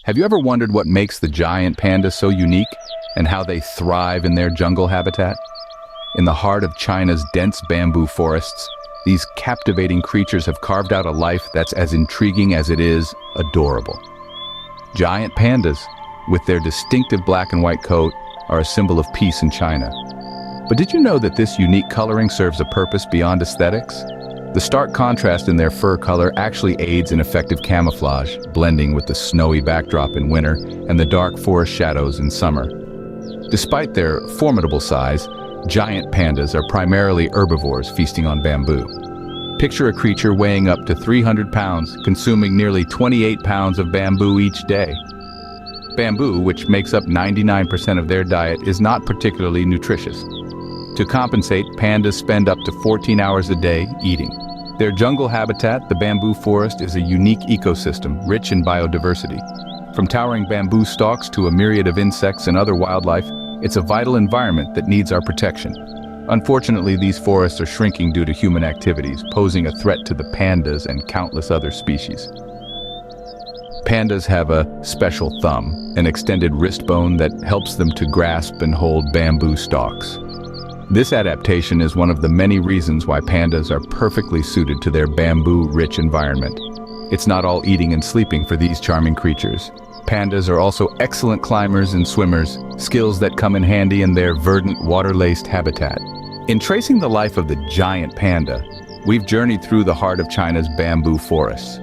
Have you ever wondered what makes the giant panda so unique and how they thrive in their jungle habitat? In the heart of China's dense bamboo forests, these captivating creatures have carved out a life that's as intriguing as it is adorable. Giant pandas, with their distinctive black and white coat, are a symbol of peace in China. But did you know that this unique coloring serves a purpose beyond aesthetics? The stark contrast in their fur color actually aids in effective camouflage, blending with the snowy backdrop in winter and the dark forest shadows in summer. Despite their formidable size, giant pandas are primarily herbivores feasting on bamboo. Picture a creature weighing up to 300 pounds, consuming nearly 28 pounds of bamboo each day. Bamboo, which makes up 99% of their diet, is not particularly nutritious. To compensate, pandas spend up to 14 hours a day eating. Their jungle habitat, the bamboo forest, is a unique ecosystem, rich in biodiversity. From towering bamboo stalks to a myriad of insects and other wildlife, it's a vital environment that needs our protection. Unfortunately, these forests are shrinking due to human activities, posing a threat to the pandas and countless other species. Pandas have a special thumb, an extended wrist bone that helps them to grasp and hold bamboo stalks. This adaptation is one of the many reasons why pandas are perfectly suited to their bamboo-rich environment. It's not all eating and sleeping for these charming creatures. Pandas are also excellent climbers and swimmers, skills that come in handy in their verdant, water-laced habitat. In tracing the life of the giant panda, we've journeyed through the heart of China's bamboo forests.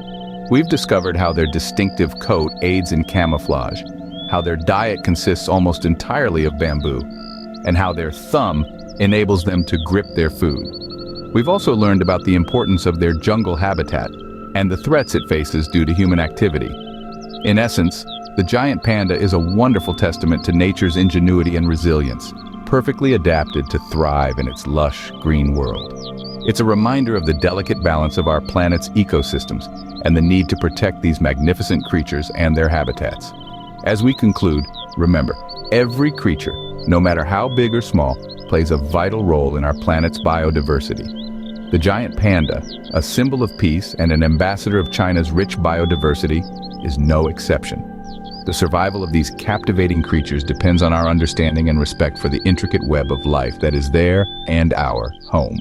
We've discovered how their distinctive coat aids in camouflage, how their diet consists almost entirely of bamboo, and how their thumb enables them to grip their food. We've also learned about the importance of their jungle habitat and the threats it faces due to human activity. In essence, the giant panda is a wonderful testament to nature's ingenuity and resilience, perfectly adapted to thrive in its lush, green world. It's a reminder of the delicate balance of our planet's ecosystems and the need to protect these magnificent creatures and their habitats. As we conclude, remember, every creature, no matter how big or small, plays a vital role in our planet's biodiversity. The giant panda, a symbol of peace and an ambassador of China's rich biodiversity, is no exception. The survival of these captivating creatures depends on our understanding and respect for the intricate web of life that is their and our home.